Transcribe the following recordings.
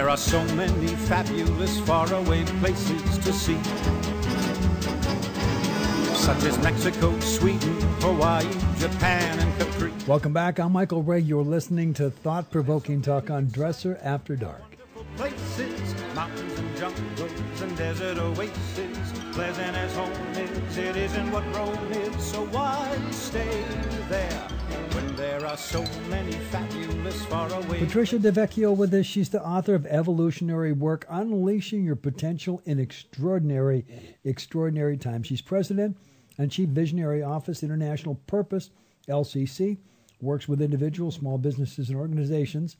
There are so many fabulous faraway places to see, such as Mexico, Sweden, Hawaii, Japan, and Capri. Welcome back. I'm Michael Ray. You're listening to Thought-Provoking Talk on Dresser After Dark. Places, mountains and jungles and desert oases, pleasant as home is, it isn't what Rome is, so why stay there when there are so many fabulous faraway. Patricia Divecchio with us. She's the author of Evolutionary Work, Unleashing Your Potential in Extraordinary Times. She's president and chief visionary office, International Purpose, LCC, works with individuals, small businesses, and organizations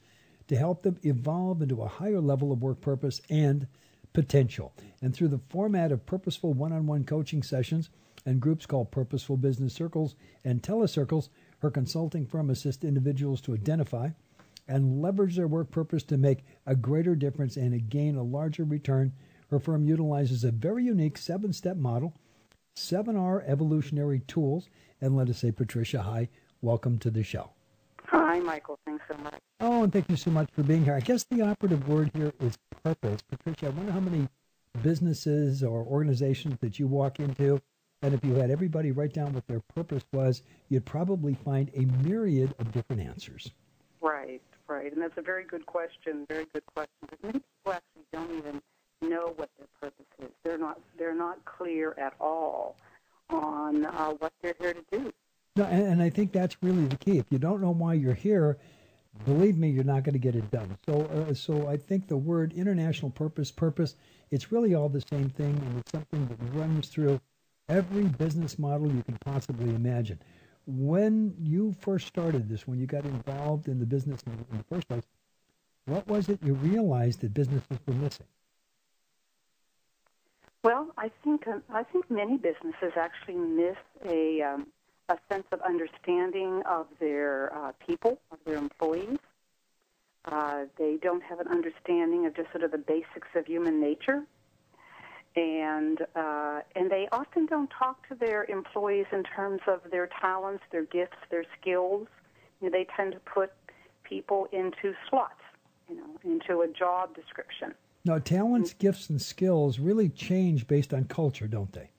to help them evolve into a higher level of work purpose and potential. And through the format of purposeful one-on-one coaching sessions and groups called Purposeful Business Circles and Telecircles, her consulting firm assists individuals to identify and leverage their work purpose to make a greater difference and gain a larger return. Her firm utilizes a very unique 7-step model, 7R evolutionary tools. And let us say, Patricia, hi, welcome to the show. Hi, Michael. Thanks so much. Oh, and thank you so much for being here. I guess the operative word here is purpose. Patricia, I wonder how many businesses or organizations that you walk into, and if you had everybody write down what their purpose was, you'd probably find a myriad of different answers. Right. And that's a very good question, because many people actually don't even know what their purpose is. They're not clear at all on what they're here to do. No, and I think that's really the key. If you don't know why you're here, believe me, you're not going to get it done. So I think the word international purpose, it's really all the same thing, and it's something that runs through every business model you can possibly imagine. When you first started this, when you got involved in the business in the first place, what was it you realized that businesses were missing? Well, I think many businesses actually miss a sense of understanding of their people, of their employees. They don't have an understanding of just sort of the basics of human nature, and they often don't talk to their employees in terms of their talents, their gifts, their skills. They tend to put people into slots, into a job description. Now, talents, gifts, and skills really change based on culture, don't they?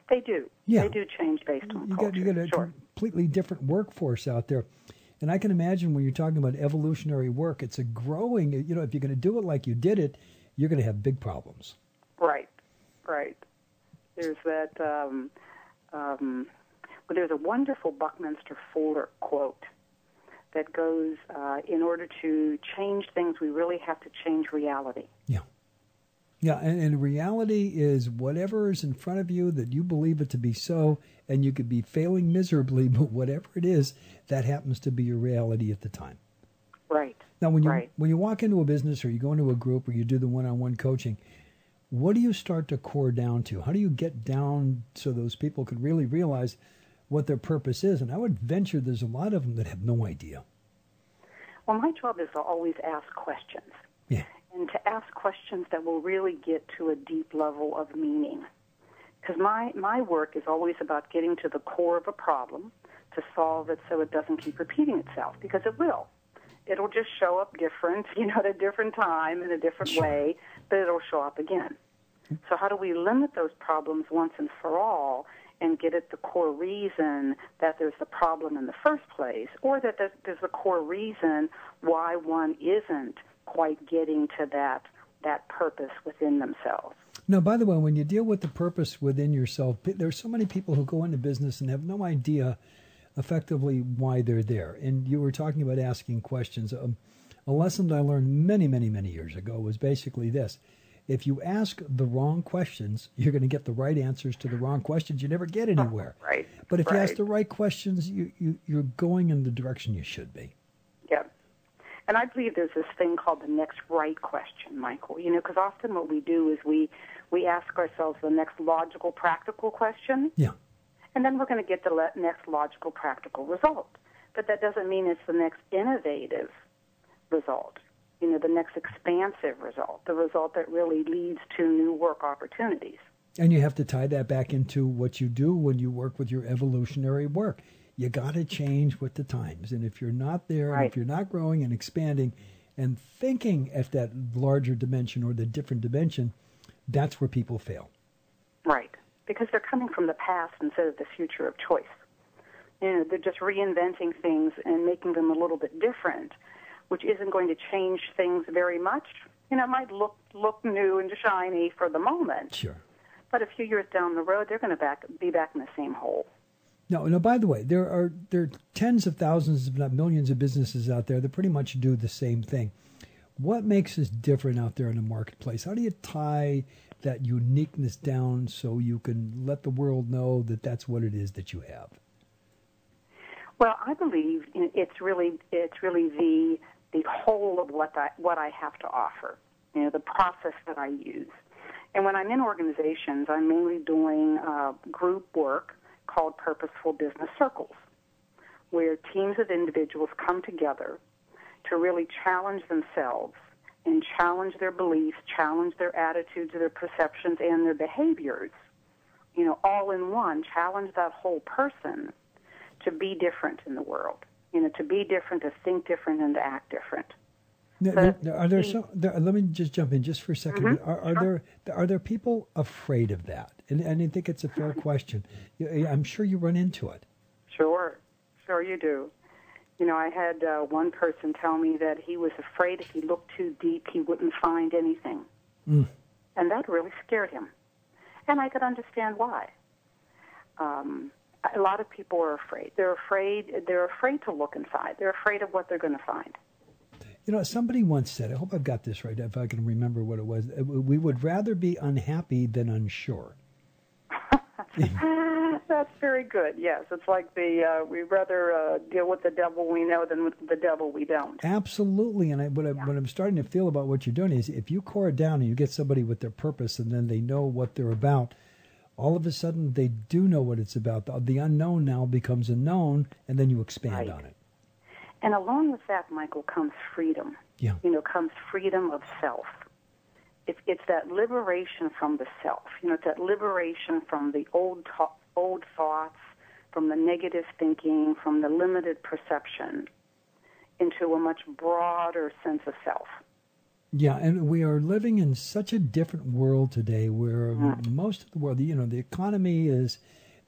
They do. Yeah. They do change based on culture. You got a completely different workforce out there. And I can imagine when you're talking about evolutionary work, it's a growing, if you're going to do it like you did it, you're going to have big problems. Right. There's that, there's a wonderful Buckminster Fuller quote that goes, in order to change things, we really have to change reality. Yeah, and reality is whatever is in front of you that you believe it to be so, and you could be failing miserably, but whatever it is, that happens to be your reality at the time. Right. Now, when you walk into a business or you go into a group or you do the one-on-one coaching, what do you start to core down to? How do you get down so those people could really realize what their purpose is? And I would venture there's a lot of them that have no idea. Well, my job is to always ask questions. Yeah. And to ask questions that will really get to a deep level of meaning. Because my work is always about getting to the core of a problem to solve it so it doesn't keep repeating itself, because it will. It'll just show up different, at a different time, in a different way, but it'll show up again. So how do we limit those problems once and for all and get at the core reason that there's the problem in the first place, or that there's a core reason why one isn't quite getting to that purpose within themselves. Now, by the way, when you deal with the purpose within yourself, there's so many people who go into business and have no idea effectively why they're there. And you were talking about asking questions. A lesson that I learned many, many, many years ago was basically this. If you ask the wrong questions, you're going to get the right answers to the wrong questions. You never get anywhere. Right. But if you ask the right questions, you're going in the direction you should be. Yep. And I believe there's this thing called the next right question, Michael, because often what we do is we ask ourselves the next logical, practical question. Yeah. And then we're going to get the next logical, practical result. But that doesn't mean it's the next innovative result, the next expansive result, the result that really leads to new work opportunities. And you have to tie that back into what you do when you work with your evolutionary work. You got to change with the times. And if you're not there, and if you're not growing and expanding, and thinking at that larger dimension or the different dimension, that's where people fail. Right, because they're coming from the past instead of the future of choice. They're just reinventing things and making them a little bit different, which isn't going to change things very much. It might look new and shiny for the moment. Sure. But a few years down the road, they're going to be back in the same hole. No, by the way, there are tens of thousands, if not millions, of businesses out there that pretty much do the same thing. What makes us different out there in the marketplace? How do you tie that uniqueness down so you can let the world know that that's what it is that you have? Well, I believe it's really the whole of what I have to offer. The process that I use. And when I'm in organizations, I'm mainly doing group work called Purposeful Business Circles, where teams of individuals come together to really challenge themselves and challenge their beliefs, challenge their attitudes, their perceptions, and their behaviors, all in one, challenge that whole person to be different in the world, to be different, to think different, and to act different. Let me just jump in just for a second. Mm-hmm. Are there people afraid of that? And I think it's a fair question. I'm sure you run into it. Sure you do. I had one person tell me that he was afraid if he looked too deep, he wouldn't find anything. And that really scared him. And I could understand why. A lot of people are afraid. They're afraid to look inside. They're afraid of what they're going to find. Somebody once said, I hope I've got this right, if I can remember what it was, we would rather be unhappy than unsure. That's very good, yes. It's like we'd rather deal with the devil we know than with the devil we don't. Absolutely, and what I'm starting to feel about what you're doing is if you core it down and you get somebody with their purpose and then they know what they're about, all of a sudden they do know what it's about. The unknown now becomes a known, and then you expand on it. And along with that, Michael, comes freedom. Yeah. Comes freedom of self. It's that liberation from the self. It's that liberation from the old thoughts, from the negative thinking, from the limited perception, into a much broader sense of self. Yeah, and we are living in such a different world today where most of the world, the economy is...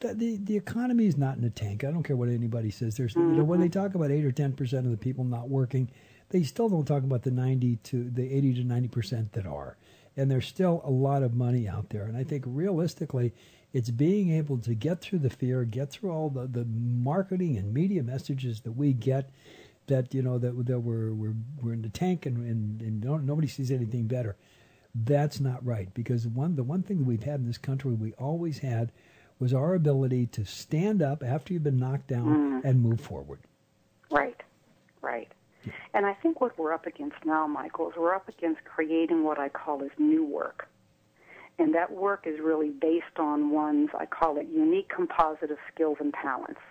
The economy is not in a tank. I don't care what anybody says. There's, when they talk about 8 or 10% of the people not working, they still don't talk about the 80 to 90% that are. And there's still a lot of money out there. And I think realistically, it's being able to get through the fear, get through all the marketing and media messages that we get, that that we're in the tank and nobody sees anything better. That's not right, because the one thing that we've had in this country, we always had, was our ability to stand up after you've been knocked down and move forward. Right. Yeah. And I think what we're up against now, Michael, is we're up against creating what I call as new work. And that work is really based on one's, I call it, unique composite of skills and talents,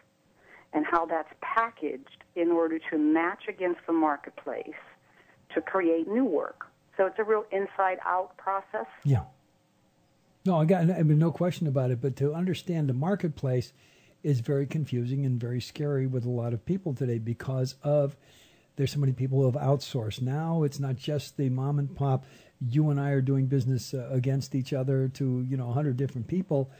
and how that's packaged in order to match against the marketplace to create new work. So it's a real inside-out process. Yeah. No, no question about it. But to understand the marketplace is very confusing and very scary with a lot of people today because there's so many people who have outsourced. Now it's not just the mom and pop. You and I are doing business against each other to 100 different people.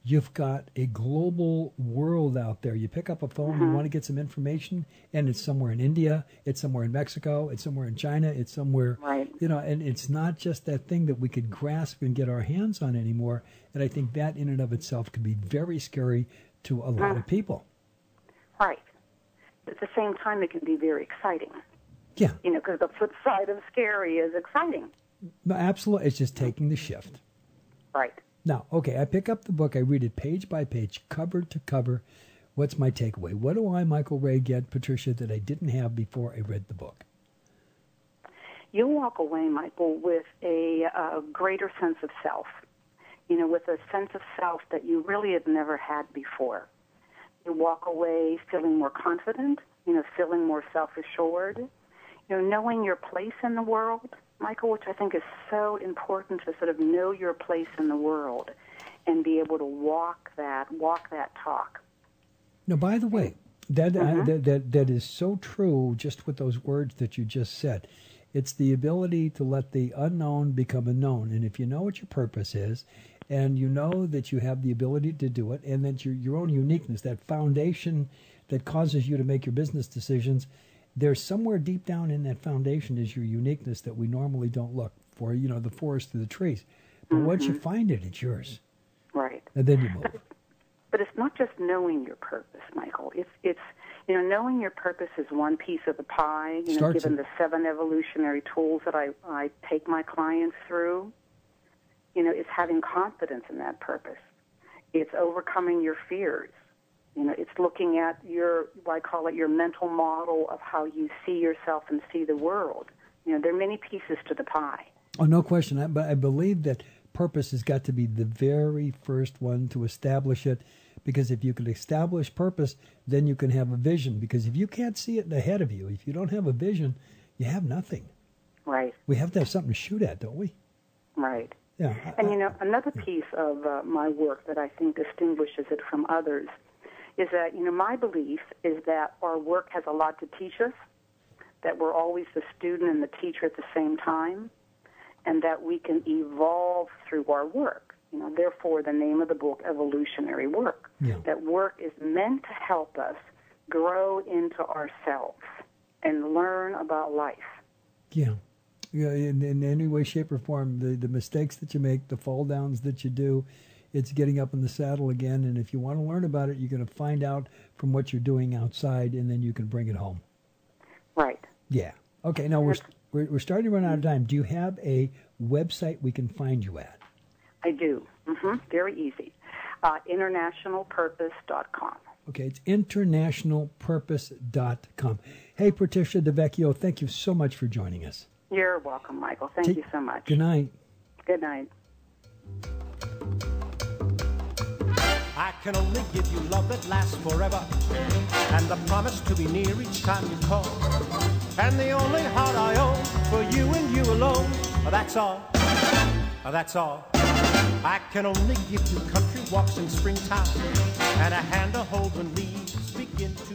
You've got a global world out there. You pick up a phone, you want to get some information, and it's somewhere in India, it's somewhere in Mexico, it's somewhere in China, it's somewhere, and it's not just that thing that we could grasp and get our hands on anymore. And I think that in and of itself can be very scary to a lot of people. Right. At the same time, it can be very exciting. Yeah. Because the flip side of scary is exciting. No, absolutely. It's just taking the shift. Right. Now, okay, I pick up the book, I read it page by page, cover to cover. What's my takeaway? What do I, Michael Ray, get, Patricia, that I didn't have before I read the book? You'll walk away, Michael, with a greater sense of self, with a sense of self that you really have never had before. You walk away feeling more confident, feeling more self-assured, knowing your place in the world, Michael, which I think is so important to sort of know your place in the world and be able to walk that talk. Now, by the way, that is so true just with those words that you just said. It's the ability to let the unknown become a known. And if you know what your purpose is, and you know that you have the ability to do it, and that your own uniqueness, that foundation that causes you to make your business decisions, there's somewhere deep down in that foundation is your uniqueness that we normally don't look for, the forest through the trees. But once you find it, it's yours. Right. And then you move. But it's not just knowing your purpose, Michael. It's knowing your purpose is one piece of the pie. Given the 7 evolutionary tools that I take my clients through, it's having confidence in that purpose. It's overcoming your fears. It's looking at what I call it your mental model of how you see yourself and see the world. There are many pieces to the pie. Oh, no question. But I believe that purpose has got to be the very first one to establish it, because if you can establish purpose, then you can have a vision. Because if you can't see it ahead of you, if you don't have a vision, you have nothing. Right. We have to have something to shoot at, don't we? Right. Yeah. And, another piece of my work that I think distinguishes it from others is that, my belief is that our work has a lot to teach us, that we're always the student and the teacher at the same time, and that we can evolve through our work. Therefore, the name of the book, Evolutionary Work. Yeah. That work is meant to help us grow into ourselves and learn about life. Yeah. Yeah, in any way, shape, or form, the mistakes that you make, the fall downs that you do, it's getting up in the saddle again. And if you want to learn about it, you're going to find out from what you're doing outside, and then you can bring it home. Right. Yeah. Okay, now we're starting to run out of time. Do you have a website we can find you at? I do. Very easy. Internationalpurpose.com. Okay, it's internationalpurpose.com. Hey, Patricia Divecchio, thank you so much for joining us. You're welcome, Michael. Thank you so much. Good night. Good night. I can only give you love that lasts forever, and the promise to be near each time you call, and the only heart I own for you and you alone. That's all. That's all. I can only give you country walks in springtime, and a hand to hold when leaves begin to